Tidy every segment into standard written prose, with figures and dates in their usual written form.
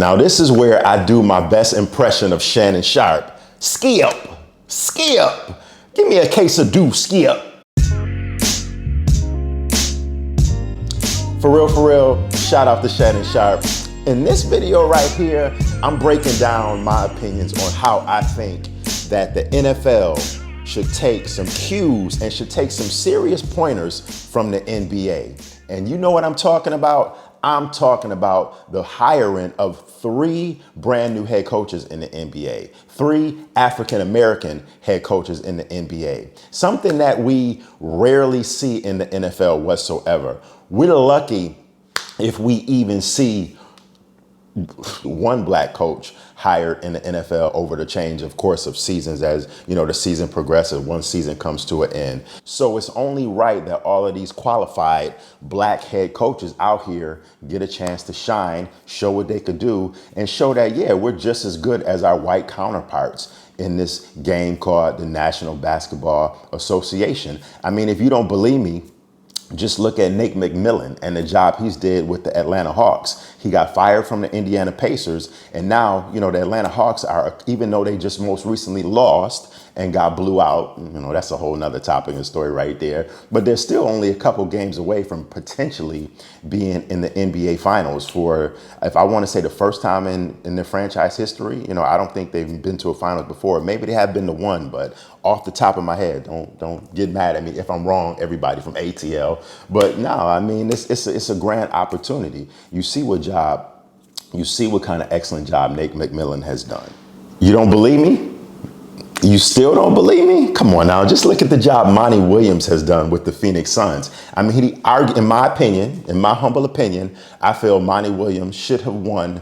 Now this is where I do my best impression of Shannon Sharpe. Skip. Give me a case of do, Skip. For real, shout out to Shannon Sharpe. In this video right here, I'm breaking down my opinions on how I think that the NFL should take some cues and should take some serious pointers from the NBA. And you know what I'm talking about? I'm talking about the hiring of 3 brand new head coaches in the NBA, 3 African-American head coaches in the NBA, something that we rarely see in the NFL whatsoever. We're lucky if we even see one black coach hired in the NFL over the change of course of seasons. As you know, the season progresses, one season comes to an end. So it's only right that all of these qualified black head coaches out here get a chance to shine, show what they could do, and show that, yeah, we're just as good as our white counterparts in this game called the National Basketball Association. I mean, if you don't believe me, just look at Nate McMillan and the job he's did with the Atlanta Hawks. He got fired from the Indiana Pacers, and now, you know, the Atlanta Hawks are, even though they just most recently lost and got blew out, you know, that's a whole nother topic and story right there, but they're still only a couple games away from potentially being in the NBA Finals for, if I want to say, the first time in their franchise history. You know, I don't think they've been to a finals before. Maybe they have been to one, but off the top of my head, don't get mad at me if I'm wrong, everybody from ATL. But no, I mean, it's a grand opportunity. You see what kind of excellent job Nate McMillan has done. You don't believe me? You still don't believe me? Come on now, just look at the job Monty Williams has done with the Phoenix Suns. I mean, in my opinion, in my humble opinion, I feel Monty Williams should have won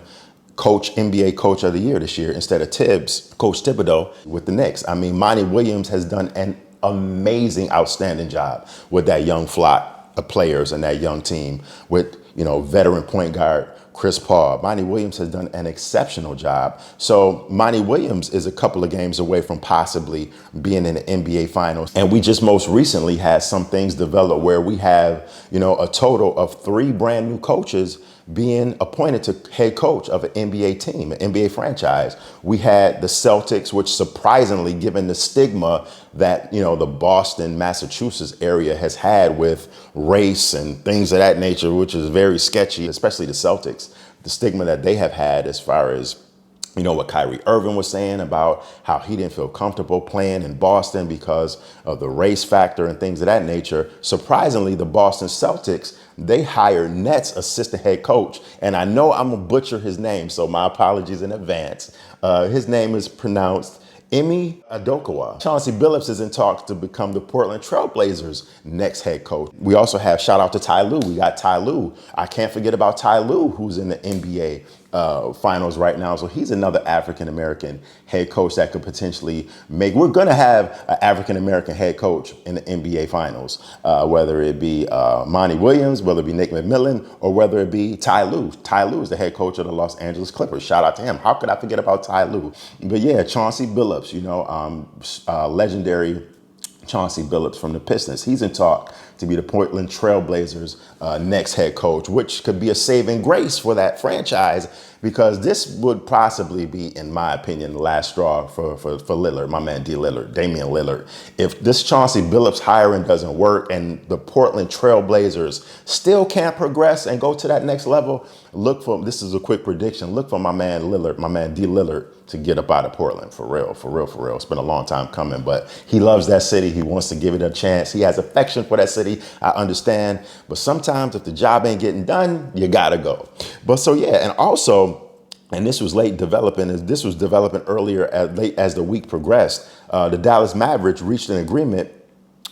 NBA Coach of the Year this year instead of Coach Thibodeau with the Knicks. I mean, Monty Williams has done an amazing, outstanding job with that young flock of players and that young team with, you know, veteran point guard Chris Paul. Monty Williams has done an exceptional job. So Monty Williams is a couple of games away from possibly being in the NBA Finals. And we just most recently had some things develop where we have, you know, a total of 3 brand new coaches being appointed to head coach of an NBA team, an NBA franchise. We had the Celtics, which surprisingly, given the stigma that, you know, the Boston, Massachusetts area has had with race and things of that nature, which is very sketchy, especially the Celtics, the stigma that they have had as far as, you know, what Kyrie Irving was saying about how he didn't feel comfortable playing in Boston because of the race factor and things of that nature. Surprisingly, the Boston Celtics, they hired Nets assistant head coach. And I know I'm gonna butcher his name, so my apologies in advance. His name is pronounced Emi Adokawa. Chauncey Billups is in talks to become the Portland Trail Blazers' next head coach. We also have, shout out to Ty Lue. We got Ty Lue. I can't forget about Ty Lue, who's in the NBA Finals right now. So he's another African-American head coach that could potentially make, we're gonna have an African-American head coach in the NBA Finals, whether it be Monty Williams, whether it be Nick McMillan, or whether it be Ty Lue. Ty Lue is the head coach of the Los Angeles Clippers. Shout out to him. How could I forget about Ty Lue? But yeah, Chauncey Billups, you know, legendary Chauncey Billups from the Pistons. He's in talk to be the Portland Trail Blazers' next head coach, which could be a saving grace for that franchise, because this would possibly be, in my opinion, the last straw for Lillard, my man Damian Lillard. If this Chauncey Billups hiring doesn't work and the Portland Trail Blazers still can't progress and go to that next level, look for, this is a quick prediction, look for my man Lillard, my man D. Lillard, to get up out of Portland, for real. It's been a long time coming, but he loves that city. He wants to give it a chance. He has affection for that city. I understand. But sometimes if the job ain't getting done, you gotta go. But so yeah, and also, and this was late developing, this was developing earlier late as the week progressed, the Dallas Mavericks reached an agreement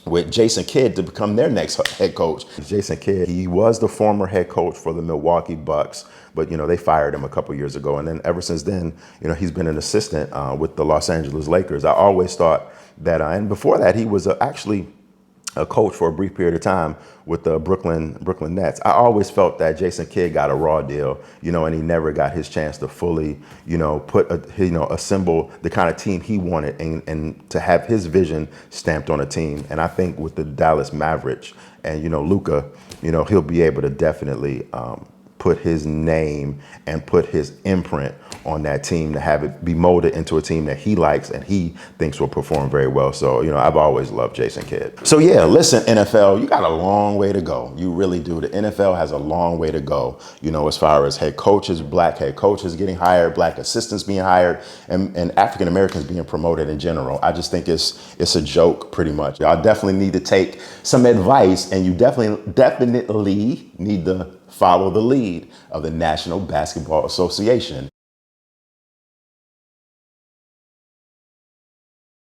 with Jason Kidd to become their next head coach. Jason Kidd, he was the former head coach for the Milwaukee Bucks, but, you know, they fired him a couple years ago. And then ever since then, you know, he's been an assistant with the Los Angeles Lakers. I always thought that, and before that, he was actually a coach for a brief period of time with the Brooklyn Nets. I always felt that Jason Kidd got a raw deal, you know, and he never got his chance to fully, you know, assemble the kind of team he wanted and to have his vision stamped on a team. And I think with the Dallas Mavericks and, you know, Luka, you know, he'll be able to definitely put his name and put his imprint on that team, to have it be molded into a team that he likes and he thinks will perform very well. So, I've always loved Jason Kidd. So yeah, listen, NFL, you got a long way to go. You really do. The NFL has a long way to go, as far as head coaches, black head coaches getting hired, black assistants being hired, and African Americans being promoted in general. I just think it's a joke, pretty much. Y'all definitely need to take some advice, and you definitely need to follow the lead of the National Basketball Association.